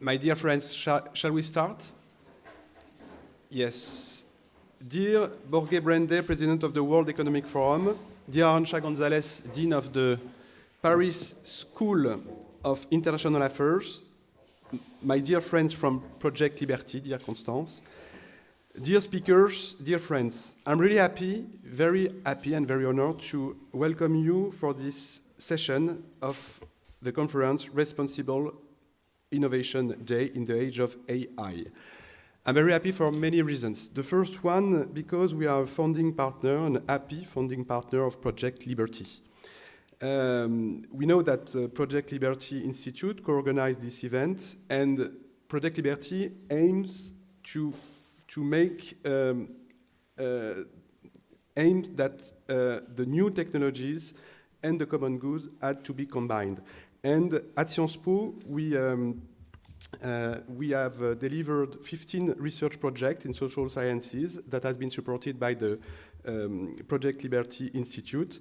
My dear friends, shall we start? Yes. Dear Jorge Brende, President of the World Economic Forum, dear Arantxa González, Dean of the Paris School of International Affairs, my dear friends from Project Liberty, dear Constance, dear speakers, dear friends, I'm really very happy and very honored to welcome you for this session of the conference Responsible Innovation Day in the Age of AI. I'm very happy for many reasons. The first one, because we are a founding partner, an happy founding partner of Project Liberty. We know that Project Liberty Institute co-organized this event, and Project Liberty aims to make aims that the new technologies and the common goods had to be combined. And at Sciences Po, we have delivered 15 research projects in social sciences that has been supported by the Project Liberty Institute.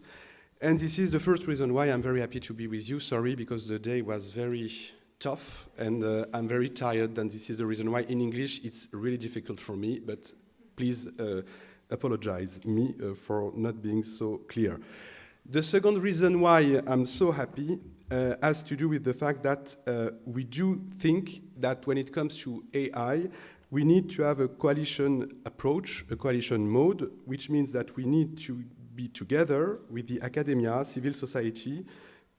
And this is the first reason why I'm very happy to be with you. Sorry, because the day was very tough and I'm very tired, and this is the reason why in English it's really difficult for me, but please apologize me for not being so clear. The second reason why I'm so happy has to do with the fact that we do think that when it comes to AI, we need to have a coalition approach, a coalition mode, which means that we need to be together with the academia, civil society,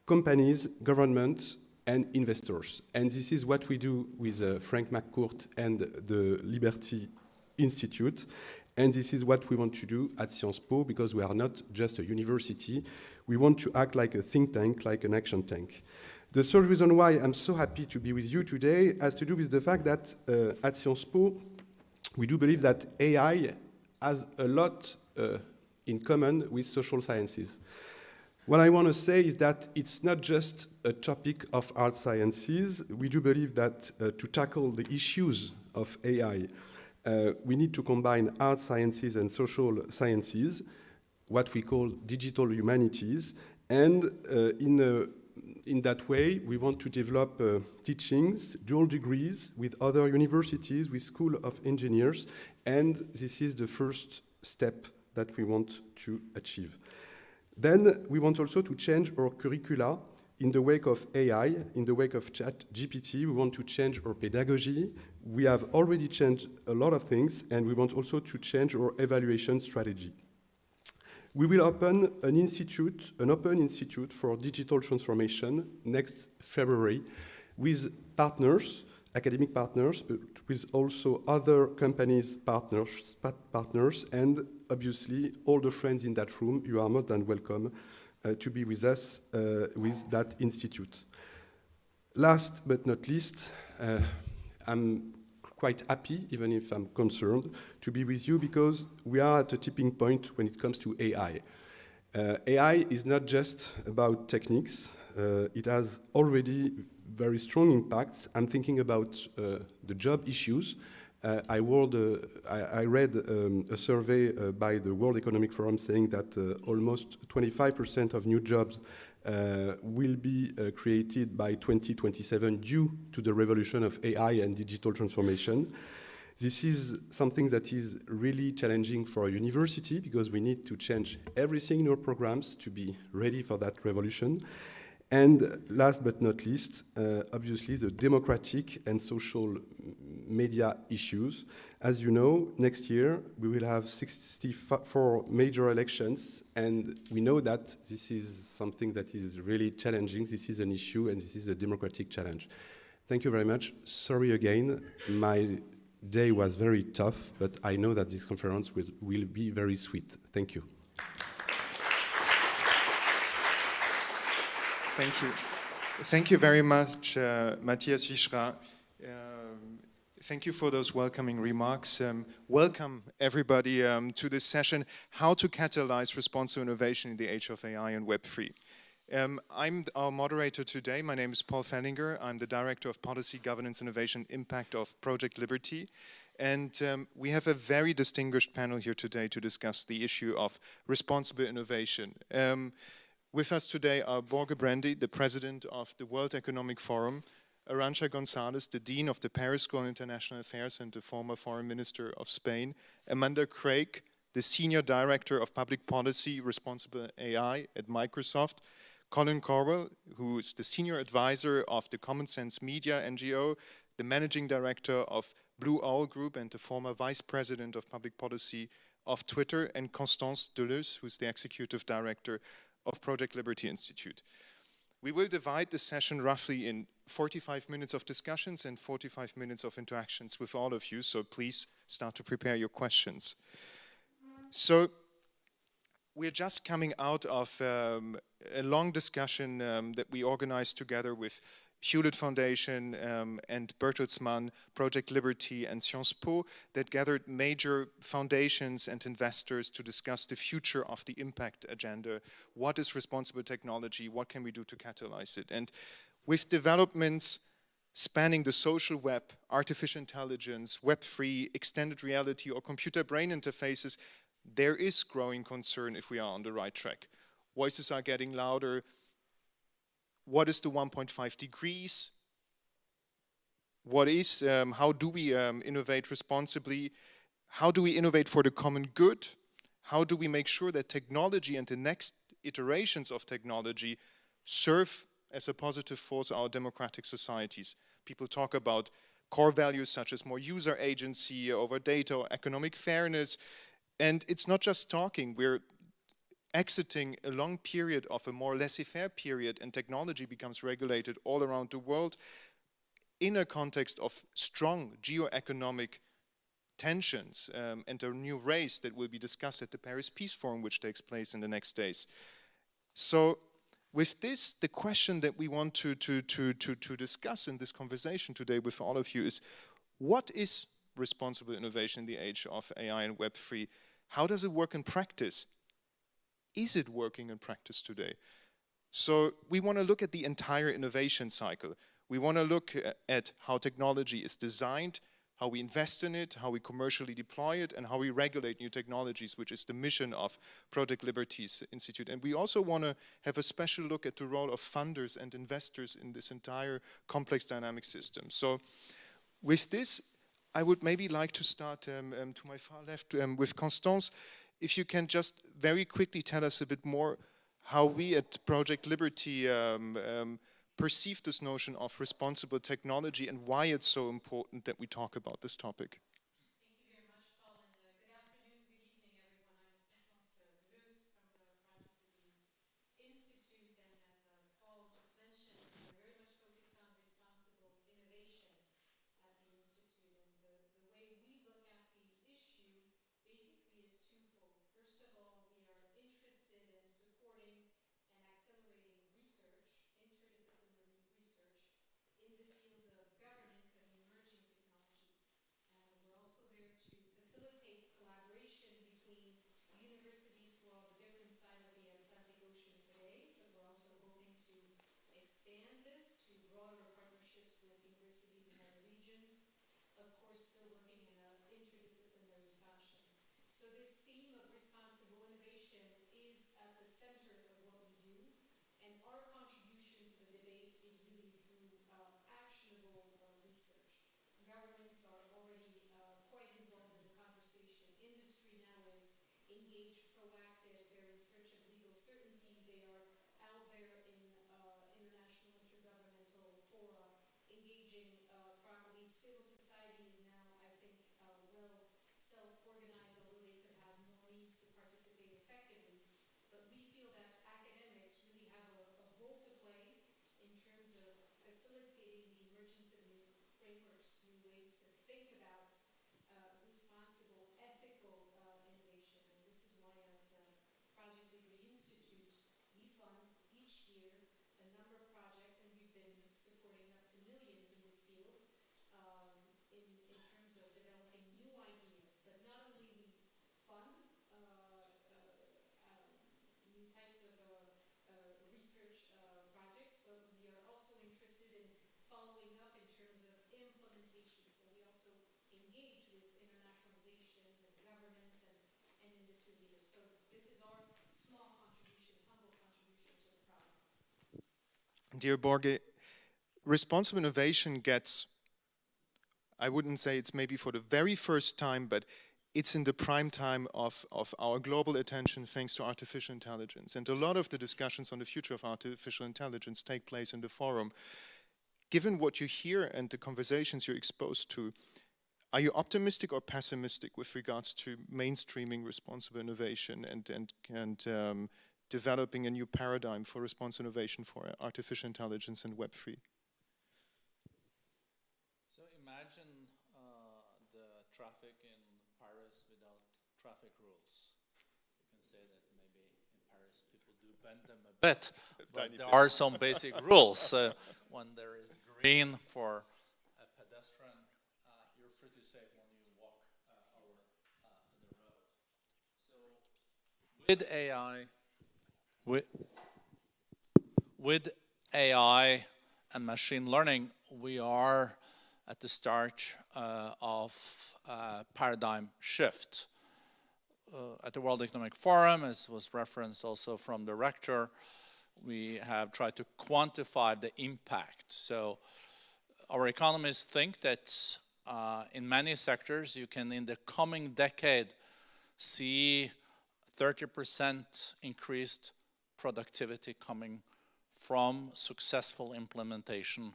companies, government, and investors. And this is what we do with Frank McCourt and the Liberty Institute. And this is what we want to do at Sciences Po, because we are not just a university. We want to act like a think tank, like an action tank. The third reason why I'm so happy to be with you today has to do with the fact that at Sciences Po, we do believe that AI has a lot in common with social sciences. What I want to say is that it's not just a topic of art sciences. We do believe that to tackle the issues of AI, we need to combine art sciences and social sciences, what we call digital humanities, and in that way, we want to develop teachings, dual degrees with other universities, with School of Engineers, and this is the first step that we want to achieve. Then we want also to change our curricula in the wake of AI, in the wake of ChatGPT. We want to change our pedagogy. We have already changed a lot of things, and we want also to change our evaluation strategy. We will open an institute, an open institute for digital transformation next February with partners, academic partners, but with also other companies' partners, and obviously all the friends in that room, you are more than welcome to be with us with that institute. Last but not least, I'm quite happy, even if I'm concerned, to be with you because we are at a tipping point when it comes to AI. AI is not just about techniques. It has already very strong impacts. I'm thinking about the job issues. I read a survey by the World Economic Forum saying that almost 25% of new jobs will be created by 2027 due to the revolution of AI and digital transformation. This is something that is really challenging for a university because we need to change everything in our programs to be ready for that revolution. And last but not least, obviously the democratic and social media issues. As you know, next year we will have 64 major elections, and we know that this is something that is really challenging. This is an issue, and this is a democratic challenge. Thank you very much. Sorry again, my day was very tough, but I know that this conference will be very sweet. Thank you. Thank you. Thank you very much, Matthias Wischra. Thank you for those welcoming remarks. Welcome, everybody, to this session, How to Catalyze Responsible Innovation in the Age of AI and Web3. I'm our moderator today. My name is Paul Fellinger. I'm the Director of Policy, Governance, Innovation, Impact of Project Liberty. And we have a very distinguished panel here today to discuss the issue of responsible innovation. With us today are Jorge Brende, the President of the World Economic Forum, Arantxa Gonzalez, the Dean of the Paris School of International Affairs and the former Foreign Minister of Spain, Amanda Craig, the Senior Director of Public Policy, Responsible AI at Microsoft, Colin Corwell, who is the Senior Advisor of the Common Sense Media NGO, the Managing Director of Blue Owl Group and the former Vice President of Public Policy of Twitter, and Constance Deleuze, who's the Executive Director of Project Liberty Institute. We will divide the session roughly in 45 minutes of discussions and 45 minutes of interactions with all of you, so please start to prepare your questions. So we're just coming out of a long discussion that we organized together with Hewlett Foundation and Bertelsmann, Project Liberty and Sciences Po that gathered major foundations and investors to discuss the future of the impact agenda. What is responsible technology? What can we do to catalyze it? And with developments spanning the social web, artificial intelligence, web3, extended reality or computer brain interfaces, there is growing concern if we are on the right track. Voices are getting louder. What is the 1.5 degrees? What is, how do we innovate responsibly? How do we innovate for the common good? How do we make sure that technology and the next iterations of technology serve as a positive force our democratic societies? People talk about core values such as more user agency over data or economic fairness. And it's not just talking, we're exiting a long period of a more laissez-faire period and technology becomes regulated all around the world in a context of strong geo-economic tensions and a new race that will be discussed at the Paris Peace Forum, which takes place in the next days. So with this, the question that we want to discuss in this conversation today with all of you is, what is responsible innovation in the age of AI and Web3? How does it work in practice? Is it working in practice today? So we want to look at the entire innovation cycle. We want to look at how technology is designed, how we invest in it, how we commercially deploy it, and how we regulate new technologies, which is the mission of Project Liberty's Institute. And we also want to have a special look at the role of funders and investors in this entire complex dynamic system. So with this, I would maybe like to start to my far left with Constance. If you can just very quickly tell us a bit more how we at Project Liberty perceive this notion of responsible technology and why it's so important that we talk about this topic. Thank you very much, Paul, and good afternoon, good evening, everyone. I'm Constance Deleuze from the Project Liberty Institute, and as Paul just mentioned, we're very much focused on responsible innovation at the Institute, and the way we look at the issue basically is twofold. First of all, we are interested in supporting and accelerating research, interdisciplinary research, in the field of governance and emerging technology. We're also there to facilitate collaboration between universities who are on the different side of the Atlantic Ocean today, but we're also hoping to expand this to broader partnerships with universities in other regions, of course still working in an interdisciplinary fashion. So this theme of responsible innovation is at the center of what we do, and our contribution to the debate is really through actionable research. Governments are already quite involved in the conversation. Industry now is engaged, proactive, they're in search of legal certainty, they are out there in international intergovernmental fora, engaging properly. Civil society is now, I think, well self-organized, although they could have more means to participate effectively. But we feel that academics really have a role to play in terms of facilitating the emergence of new frameworks, new ways to think about responsible, ethical innovation. And this is why at Project Liberty Institute, we fund each year a number of projects, and we've been supporting up to millions in this field in terms of developing new ideas. But not only we fund new types of research projects, but we are also interested in following up in terms of implementation. So we also engage with internationalizations and governments and industry leaders. So this is our small contribution, humble contribution to the problem. Dear Borge, responsible innovation gets, I wouldn't say it's maybe for the very first time, but it's in the prime time of our global attention thanks to artificial intelligence. And a lot of the discussions on the future of artificial intelligence take place in the forum. Given what you hear and the conversations you're exposed to, are you optimistic or pessimistic with regards to mainstreaming responsible innovation and developing a new paradigm for responsible innovation for artificial intelligence and Web3? So imagine the traffic in Paris without traffic rules. You can say that maybe in Paris people do bend them a bit, but there are some basic rules. When there is green for a pedestrian, you're pretty safe when you walk over the road. So with AI and machine learning, we are at the start of a paradigm shift. At the World Economic Forum, as was referenced also from the rector, we have tried to quantify the impact. So our economists think that in many sectors you can in the coming decade see 30% increased productivity coming from successful implementation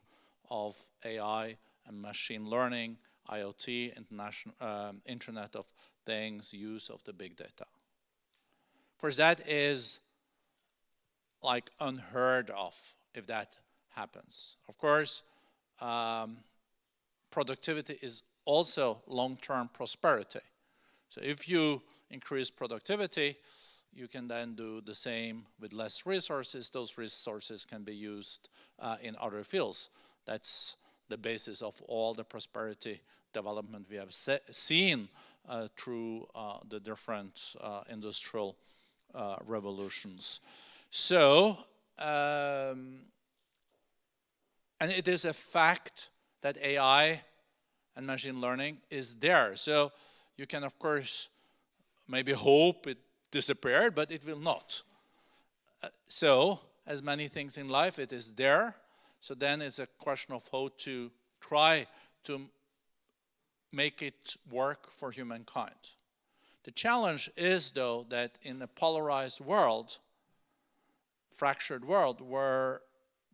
of AI and machine learning, IoT, Internet of Things, use of the big data. Of course, that is like unheard of if that happens. Of course, productivity is also long-term prosperity. So if you increase productivity, you can then do the same with less resources. Those resources can be used in other fields. That's the basis of all the prosperity development we have seen through the different industrial revolutions. So, and it is a fact that AI and machine learning is there. So you can, of course, maybe hope it disappeared, but it will not. So, as many things in life, it is there. So then it's a question of how to try to make it work for humankind. The challenge is, though, that in a polarized world, fractured world, where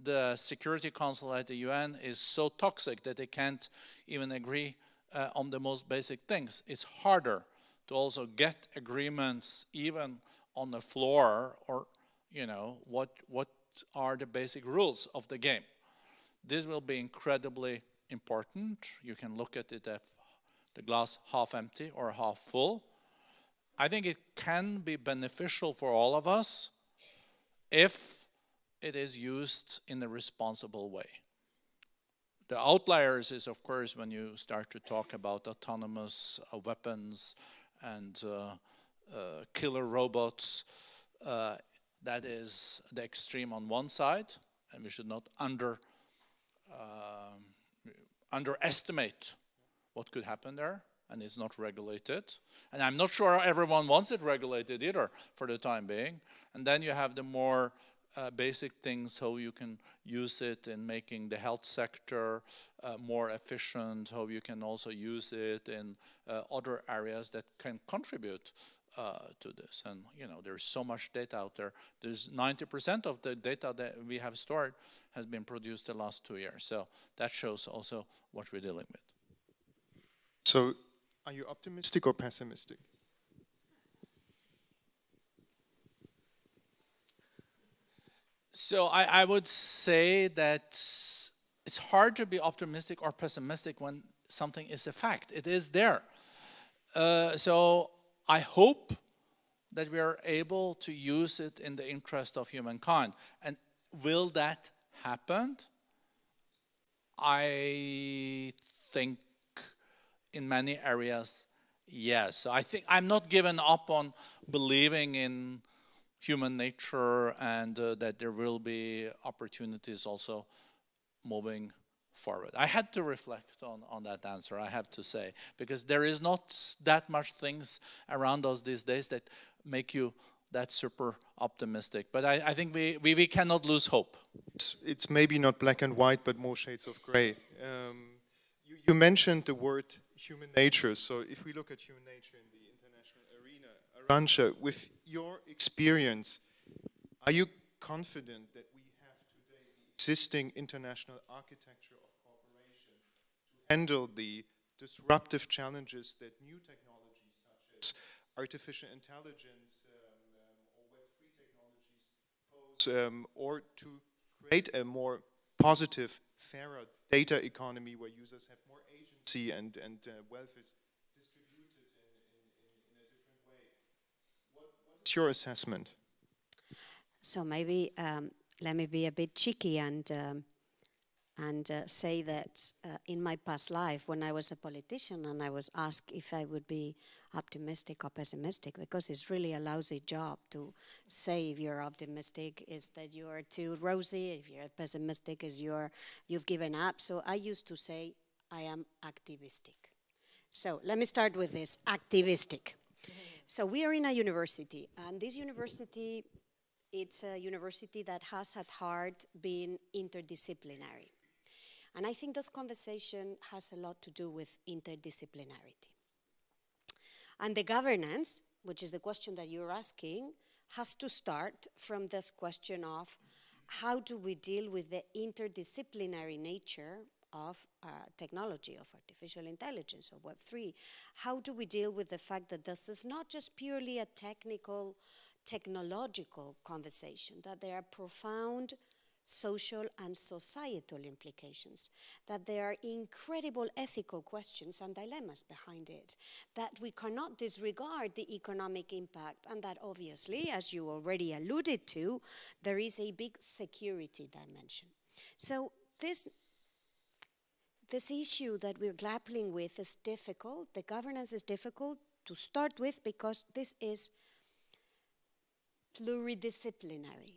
the Security Council at the UN is so toxic that they can't even agree on the most basic things, it's harder to also get agreements even on the floor, or, you know, what are the basic rules of the game. This will be incredibly important. You can look at it as the glass half empty or half full. I think it can be beneficial for all of us if it is used in a responsible way. The outliers is, of course, when you start to talk about autonomous weapons and killer robots. That is the extreme on one side, and we should not underestimate what could happen there, and it's not regulated. And I'm not sure everyone wants it regulated either for the time being. And then you have the more basic things, how you can use it in making the health sector more efficient, how you can also use it in other areas that can contribute to this. And, you know, there's so much data out there. There's 90% of the data that we have stored has been produced the last 2 years. So that shows also what we're dealing with. So are you optimistic or pessimistic? So I would say that it's hard to be optimistic or pessimistic when something is a fact. It is there. So I hope that we are able to use it in the interest of humankind. And will that happen? I think in many areas, yes. I think I'm not given up on believing in human nature and that there will be opportunities also moving forward. I had to reflect on that answer, I have to say, because there is not that much things around us these days that make you that's super optimistic. But I think we cannot lose hope. It's maybe not black and white, but more shades of gray. You mentioned the word human nature. So if we look at human nature in the international arena, Arantxa, with your experience, are you confident that we have today the existing international architecture of cooperation to handle the disruptive challenges that new technologies such as artificial intelligence or web3 technologies pose, or to create a more positive, fairer data economy where users have more agency and wealth is distributed in a different way? What's your assessment? So maybe let me be a bit cheeky and say that in my past life, when I was a politician and I was asked if I would be optimistic or pessimistic, because it's really a lousy job to say if you're optimistic is that you're too rosy, if you're pessimistic is you've given up. So I used to say I am activistic. So let me start with this, activistic. So we are in a university, and this university, it's a university that has at heart been interdisciplinary. And I think this conversation has a lot to do with interdisciplinarity. And the governance, which is the question that you're asking, has to start from this question of how do we deal with the interdisciplinary nature of technology, of artificial intelligence, or web3? How do we deal with the fact that this is not just purely a technological conversation, that there are profound social and societal implications, that there are incredible ethical questions and dilemmas behind it, that we cannot disregard the economic impact, and that obviously, as you already alluded to, there is a big security dimension. So this issue that we're grappling with is difficult. The governance is difficult to start with because this is pluridisciplinary.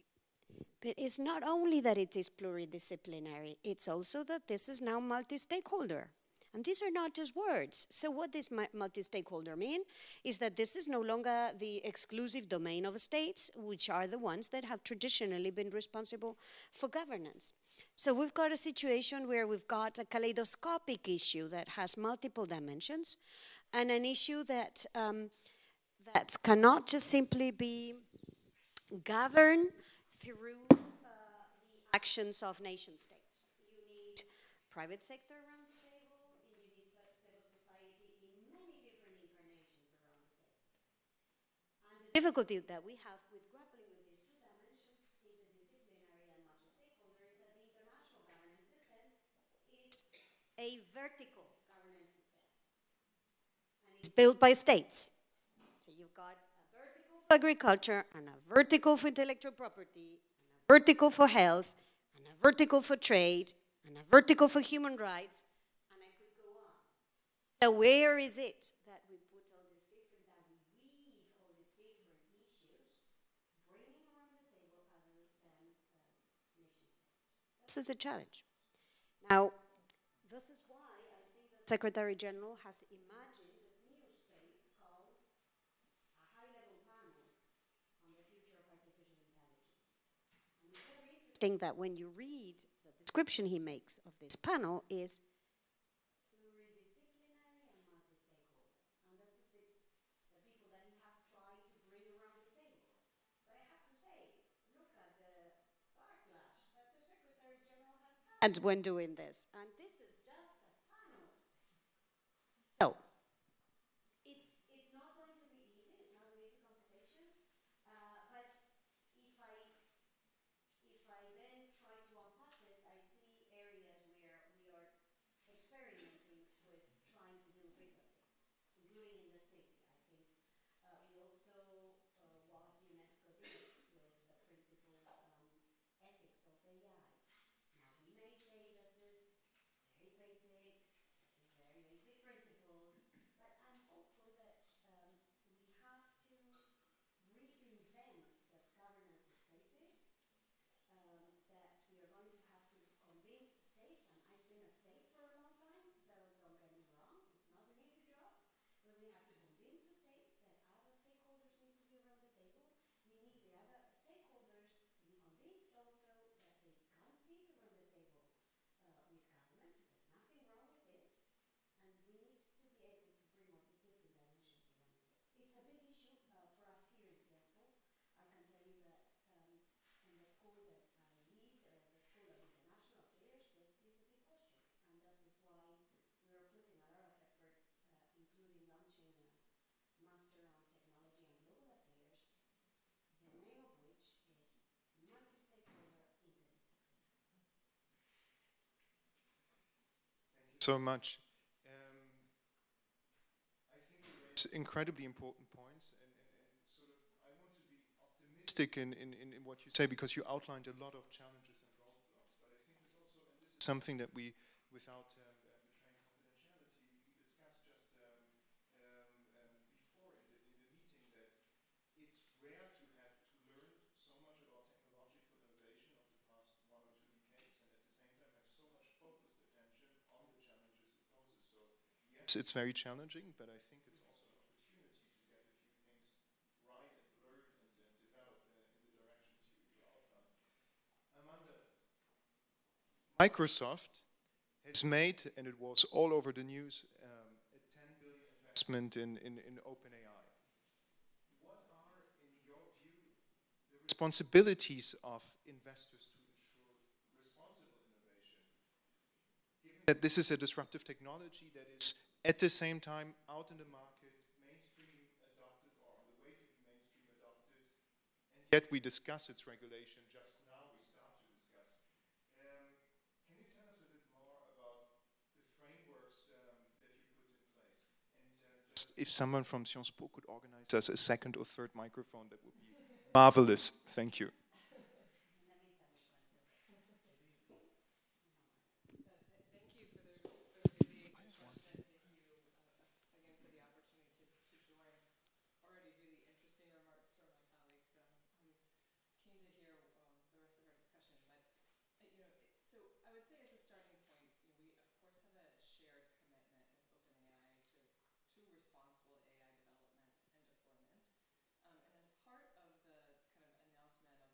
But it's not only that it is pluridisciplinary, it's also that this is now multi-stakeholder. And these are not just words. So what does multi-stakeholder mean? Is that this is no longer the exclusive domain of states, which are the ones that have traditionally been responsible for governance. So we've got a situation where we've got a kaleidoscopic issue that has multiple dimensions, and an issue that, that cannot just simply be governed through the actions of nation states. You need private sector around the table, and you need civil society in many different incarnations around the table. And the difficulty that we have with grappling with these two dimensions, interdisciplinary and multi-stakeholder, is that the international governance system is a vertical governance system. And it's built by states. So you've got agriculture, and a vertical for intellectual property, and a vertical for health, and a vertical for trade, and a vertical for human rights, and I could go on. So where is it that we put all these different, that we weave all these different issues, bringing around the table other than nation states? This is the challenge. Now, this is why I think the Secretary General has imagined this new space called a high-level panel on the future of artificial intelligence. And it's very interesting that when you read the description he makes of this panel is pluridisciplinary and multi-stakeholder. And this is the people that he has tried to bring around the table. But I have to say, look at the backlash that the Secretary General has had when doing this. And this is just a panel. So, it's not going to be easy. It's not an easy conversation. But if I then try to unpack this, I see areas where we are experimenting with trying to do a bit of this, including in the city. I think we also what UNESCO did with the principles ethics of AI. Now we may say this is so much. I think you raise incredibly important points, and sort of I want to be optimistic in what you say, because you outlined a lot of challenges and roadblocks. But I think there's also, and this is something that we, without betraying confidentiality, we discussed just before in the meeting, that it's rare to have learned so much about technological innovation of the past 1 or 2 decades, and at the same time have so much focused attention on the challenges it poses. So yes, it's very challenging, but I think it's also an opportunity to get a few things right and learn and develop in the directions you outlined. Amanda, Microsoft has made, and it was all over the news, a 10 billion investment in OpenAI. What are, in your view, the responsibilities of investors to ensure responsible innovation, given that this is a disruptive technology that is at the same time out in the market, mainstream adopted, or on the way to be mainstream adopted, and yet we discuss its regulation just now, we start to discuss. Can you tell us a bit more about the frameworks that you put in place? And just if someone from Sciences Po could organize us a second or third microphone, that would be marvelous. Thank you. Thank you for the really good question, and thank you again for the opportunity to join. Already really interesting remarks from my colleagues. I'm keen to hear the rest of our discussion. But so I would say as a starting point, we of course have a shared commitment with OpenAI to responsible AI development and deployment. And as part of the kind of announcement of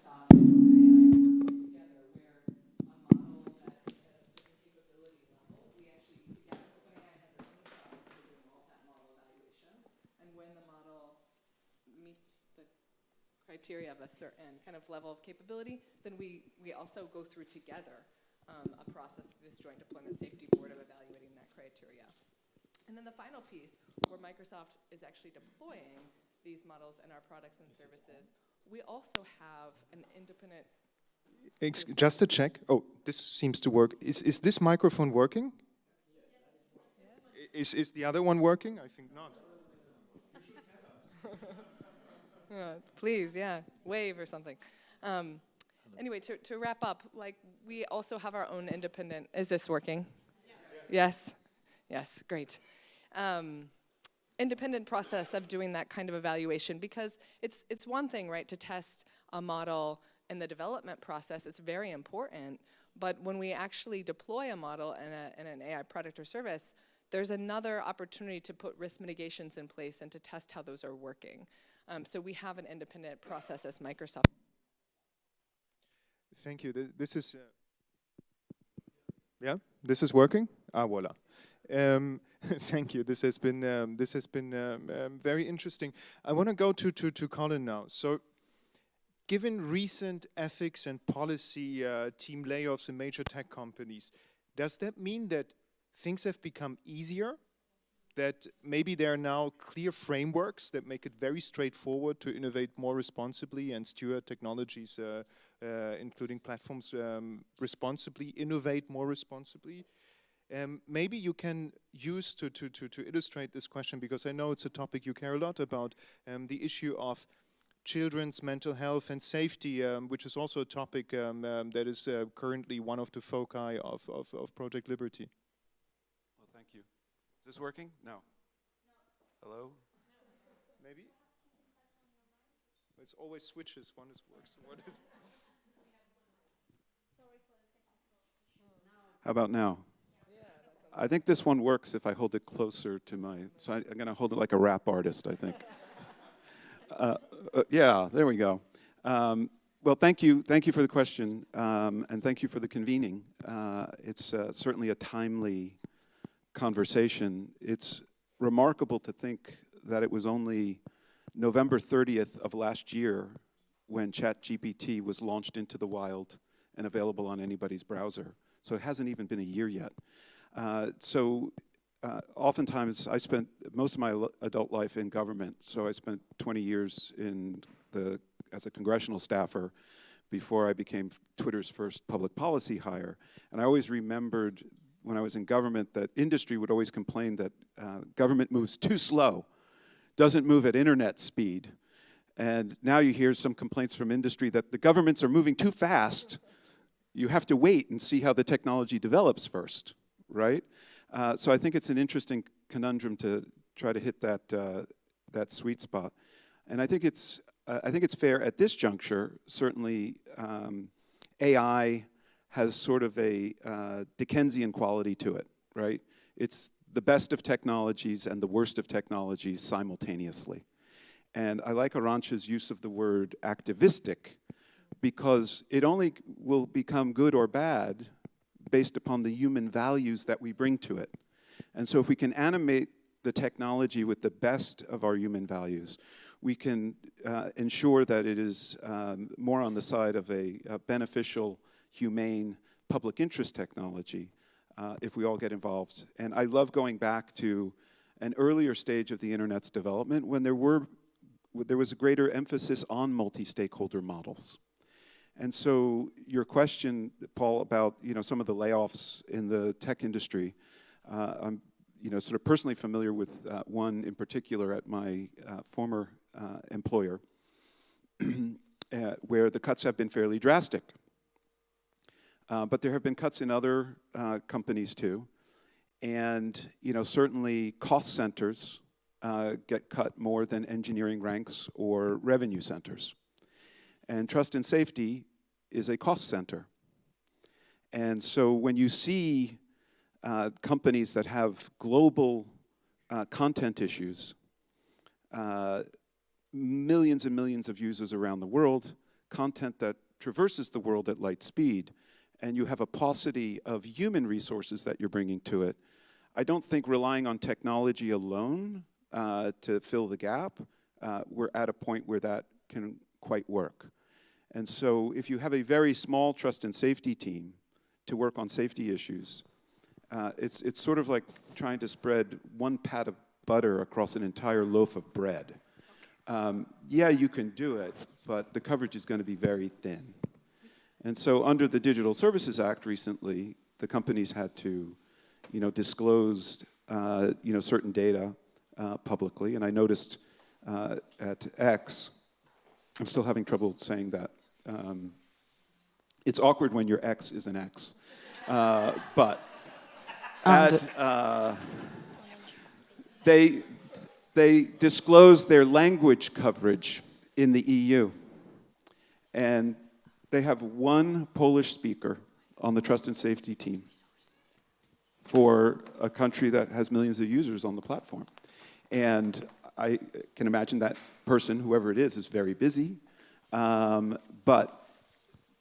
Microsoft and OpenAI working together, where a model that has a certain capability level, we actually together, OpenAI has their own process for doing all that model evaluation, and when the model meets the criteria of a certain kind of level of capability, then we also go through together a process with this Joint Deployment Safety Board of evaluating that criteria. And then the final piece, where Microsoft is actually deploying these models in our products and services, we also have an independent... Just to check. Oh, this seems to work. Is this microphone working? Yes. Is the other one working? I think not. Please, yeah, wave or something. Anyway, to wrap up, like, we also have our own independent... Is this working? Yes. Yes, great. Independent process of doing that kind of evaluation, because it's one thing, right, to test a model in the development process. It's very important, but when we actually deploy a model in an AI product or service, there's another opportunity to put risk mitigations in place and to test how those are working. So we have an independent process as Microsoft. Thank you. This is... yeah, this is working? Ah, voila. Thank you. This has been very interesting. I want to go to Colin now. So, given recent ethics and policy team layoffs in major tech companies, does that mean that things have become easier? That maybe there are now clear frameworks that make it very straightforward to innovate more responsibly and steward technologies, including platforms, responsibly, innovate more responsibly? Maybe you can use to illustrate this question, because I know it's a topic you care a lot about, the issue of children's mental health and safety, which is also a topic that is currently one of the foci of Project Liberty. Well, thank you. Is this working? No. Hello? Maybe? It's always switches. One is works. What is? How about now? I think this one works if I hold it closer to my, so I'm going to hold it like a rap artist, I think. Yeah, there we go. Well, thank you for the question, and thank you for the convening. It's certainly a timely conversation. It's remarkable to think that it was only November 30th of last year when ChatGPT was launched into the wild and available on anybody's browser. So it hasn't even been a year yet. Oftentimes, I spent most of my adult life in government. So I spent 20 years as a congressional staffer before I became Twitter's first public policy hire. And I always remembered when I was in government that industry would always complain that government moves too slow, doesn't move at internet speed. And now you hear some complaints from industry that the governments are moving too fast. You have to wait and see how the technology develops first, right? So I think it's an interesting conundrum to try to hit that sweet spot. And I think it's fair at this juncture. Certainly, AI has sort of a Dickensian quality to it, right? It's the best of technologies and the worst of technologies simultaneously. And I like Arantxa's use of the word activistic, because it only will become good or bad based upon the human values that we bring to it. And so if we can animate the technology with the best of our human values, we can ensure that it is more on the side of a beneficial, humane, public interest technology if we all get involved. And I love going back to an earlier stage of the internet's development when there was a greater emphasis on multi-stakeholder models. And so your question, Paul, about some of the layoffs in the tech industry, I'm sort of personally familiar with one in particular at my former employer, where the cuts have been fairly drastic. But there have been cuts in other companies too, and certainly cost centers get cut more than engineering ranks or revenue centers. And trust and safety is a cost center. And so when you see companies that have global content issues, millions and millions of users around the world, content that traverses the world at light speed, and you have a paucity of human resources that you're bringing to it, I don't think relying on technology alone to fill the gap, we're at a point where that can quite work. And so if you have a very small trust and safety team to work on safety issues, it's sort of like trying to spread one pat of butter across an entire loaf of bread. Yeah, you can do it, but the coverage is going to be very thin. And so under the Digital Services Act recently, the companies had to, disclose, certain data publicly. And I noticed at X, I'm still having trouble saying that. It's awkward when your X is an X. But they disclosed their language coverage in the EU. And they have one Polish speaker on the trust and safety team for a country that has millions of users on the platform. And I can imagine that person, whoever it is very busy. But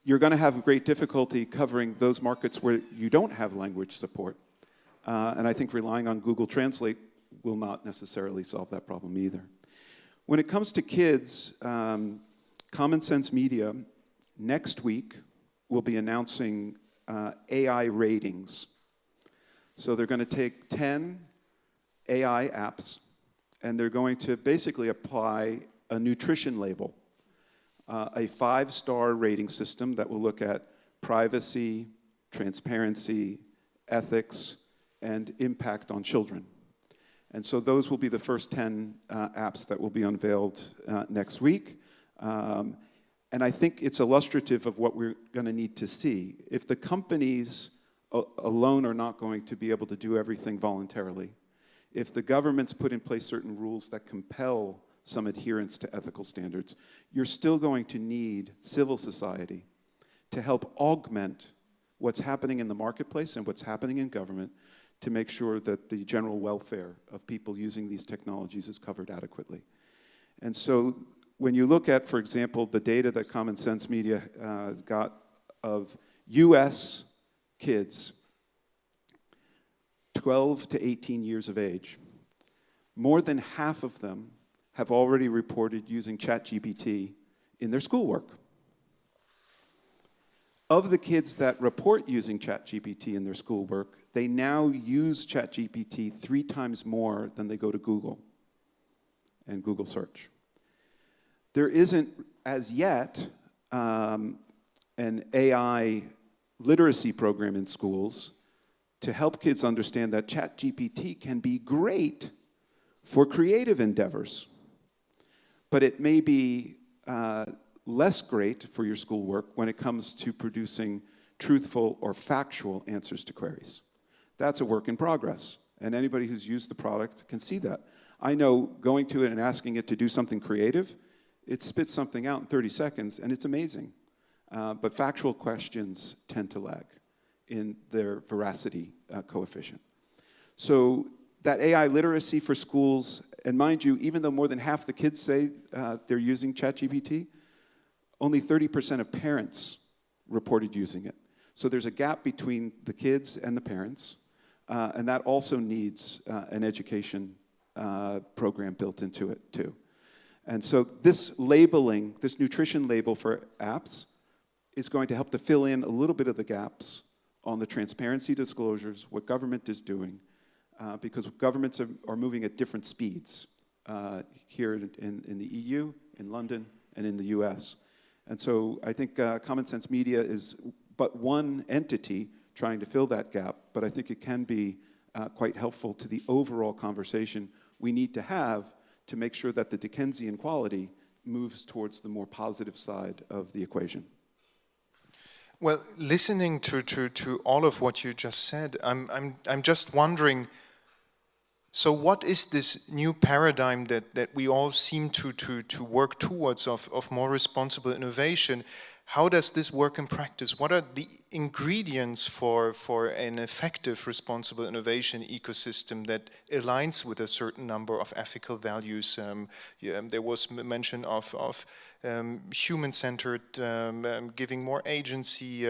you're going to have great difficulty covering those markets where you don't have language support. And I think relying on Google Translate will not necessarily solve that problem either. When it comes to kids, Common Sense Media next week will be announcing AI ratings. So they're going to take 10 AI apps, and they're going to basically apply a nutrition label, a 5-star rating system that will look at privacy, transparency, ethics, and impact on children. And so those will be the first 10 apps that will be unveiled next week. And I think it's illustrative of what we're going to need to see. If the companies alone are not going to be able to do everything voluntarily, if the governments put in place certain rules that compel some adherence to ethical standards, you're still going to need civil society to help augment what's happening in the marketplace and what's happening in government to make sure that the general welfare of people using these technologies is covered adequately. And so when you look at, for example, the data that Common Sense Media got of US kids 12 to 18 years of age, more than half of them have already reported using ChatGPT in their schoolwork. Of the kids that report using ChatGPT in their schoolwork, they now use ChatGPT 3 times more than they go to Google and Google search. There isn't, as yet, an AI literacy program in schools to help kids understand that ChatGPT can be great for creative endeavors, but it may be less great for your schoolwork when it comes to producing truthful or factual answers to queries. That's a work in progress, and anybody who's used the product can see that. I know going to it and asking it to do something creative, it spits something out in 30 seconds, and it's amazing. But factual questions tend to lag in their veracity coefficient. So that AI literacy for schools, and mind you, even though more than half the kids say they're using ChatGPT, only 30% of parents reported using it. So there's a gap between the kids and the parents, and that also needs an education program built into it too. And so this labeling, this nutrition label for apps is going to help to fill in a little bit of the gaps on the transparency disclosures, what government is doing, because governments are moving at different speeds here in the EU, in London, and in the US. And so I think Common Sense Media is but one entity trying to fill that gap, but I think it can be quite helpful to the overall conversation we need to have to make sure that the Dickensian quality moves towards the more positive side of the equation. Well, listening to all of what you just said, I'm just wondering, So what is this new paradigm that we all seem to work towards of more responsible innovation? How does this work in practice? What are the ingredients for an effective responsible innovation ecosystem that aligns with a certain number of ethical values? There was mention of human-centered, giving more agency.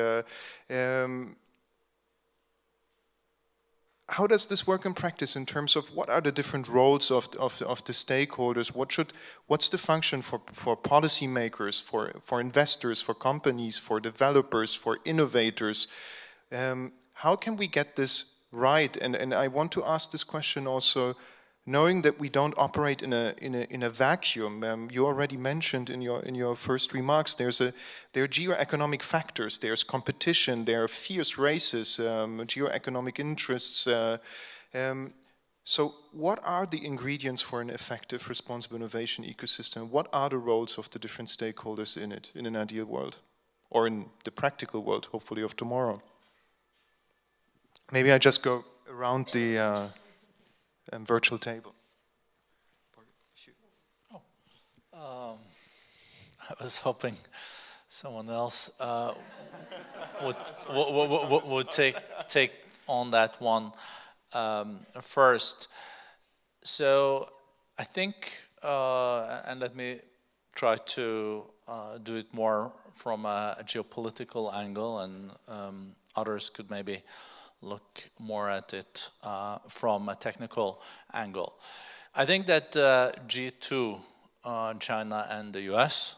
How does this work in practice in terms of what are the different roles of the stakeholders? What's the function for policymakers, for investors, for companies, for developers, for innovators? How can we get this right? And I want to ask this question also, knowing that we don't operate in a vacuum. You already mentioned in your first remarks, there are geoeconomic factors, there's competition, there are fierce races, geoeconomic interests. So what are the ingredients for an effective responsible innovation ecosystem? What are the roles of the different stakeholders in it, in an ideal world? Or in the practical world, hopefully, of tomorrow? Maybe I just go around the virtual table. I was hoping someone else would take on that one first. So I think, and let me try to do it more from a geopolitical angle, and others could maybe look more at it from a technical angle. I think that G2, China and the US,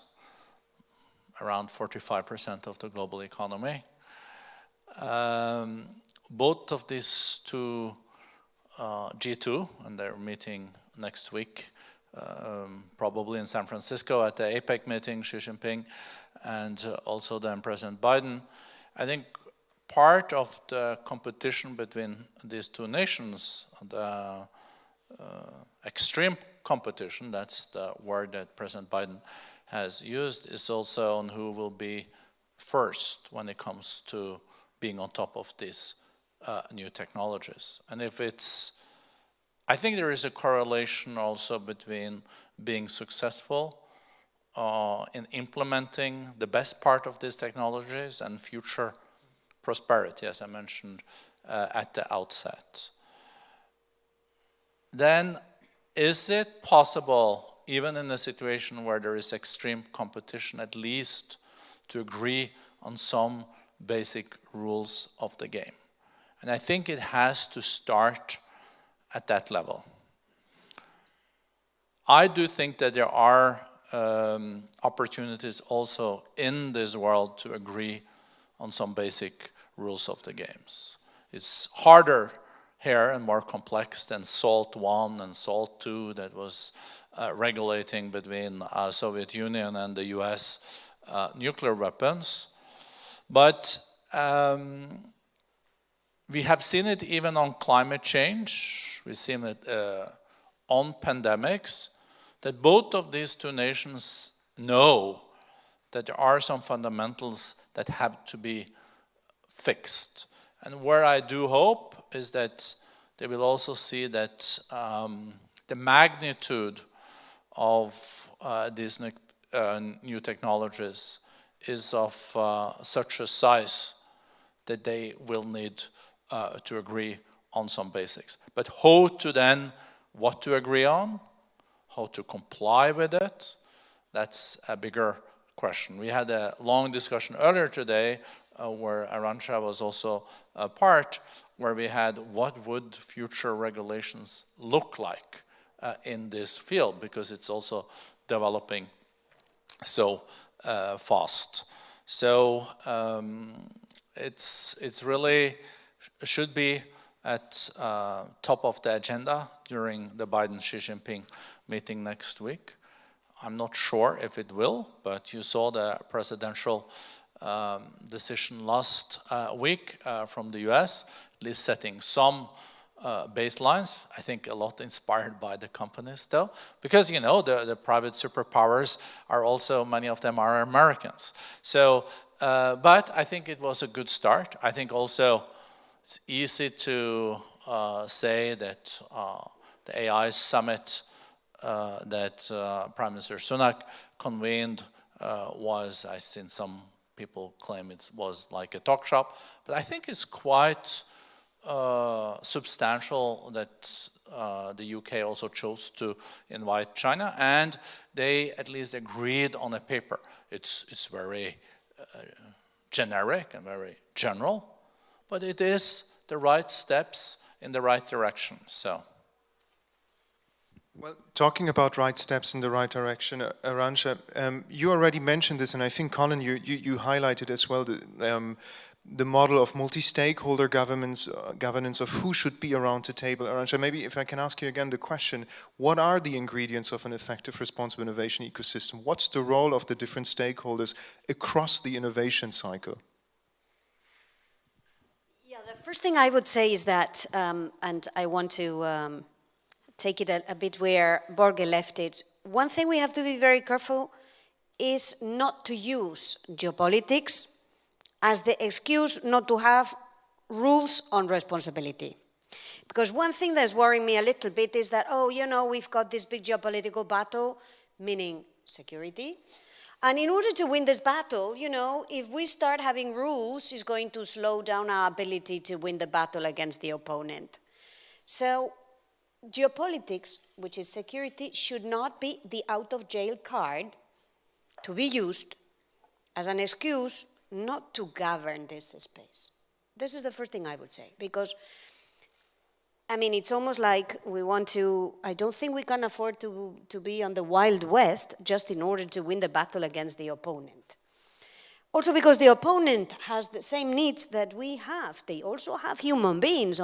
around 45% of the global economy, both of these two, G2, and they're meeting next week, probably in San Francisco at the APEC meeting, Xi Jinping, and also then President Biden. I think part of the competition between these two nations, the extreme competition, that's the word that President Biden has used, is also on who will be first when it comes to being on top of these new technologies. And if it's, I think there is a correlation also between being successful in implementing the best part of these technologies and future prosperity, as I mentioned at the outset. Then, is it possible, even in a situation where there is extreme competition, at least to agree on some basic rules of the game? And I think it has to start at that level. I do think that there are opportunities also in this world to agree on some basic rules of the games. It's harder here and more complex than SALT 1 and SALT 2 that was regulating between Soviet Union and the US nuclear weapons. But we have seen it even on climate change. We've seen it on pandemics, that both of these two nations know that there are some fundamentals that have to be fixed. And where I do hope is that they will also see that the magnitude of these new technologies is of such a size that they will need to agree on some basics. But how to then, what to agree on, how to comply with it, that's a bigger question. We had a long discussion earlier today where Arantxa was also a part, where we had what would future regulations look like in this field, because it's also developing so fast. So it's really should be at top of the agenda during the Biden-Xi Jinping meeting next week. I'm not sure if it will, but you saw the presidential decision last week from the US, at least setting some baselines. I think a lot inspired by the companies though, because you know the private superpowers are also, many of them are Americans. So, but I think it was a good start. I think also it's easy to say that the AI summit that Prime Minister Sunak convened was, I've seen some people claim it was like a talk shop, but I think it's quite substantial that the UK also chose to invite China, and they at least agreed on a paper. It's very generic and very general, but it is the right steps in the right direction. So. Well, talking about right steps in the right direction, Arantxa, you already mentioned this, and I think, Colin, you highlighted as well the model of multi-stakeholder governance of who should be around the table. Arantxa, maybe if I can ask you again the question, what are the ingredients of an effective responsible innovation ecosystem? What's the role of the different stakeholders across the innovation cycle? Yeah, the first thing I would say is that, and I want to take it a bit where Borge left it. One thing we have to be very careful is not to use geopolitics as the excuse not to have rules on responsibility. Because one thing that's worrying me a little bit is that, oh, you know, we've got this big geopolitical battle, meaning security. And in order to win this battle, you know, if we start having rules, it's going to slow down our ability to win the battle against the opponent. So geopolitics, which is security, should not be the out-of-jail card to be used as an excuse not to govern this space. This is the first thing I would say, because, I mean, it's almost like we want to, I don't think we can afford to be on the Wild West just in order to win the battle against the opponent. Also because the opponent has the same needs that we have. They also have human beings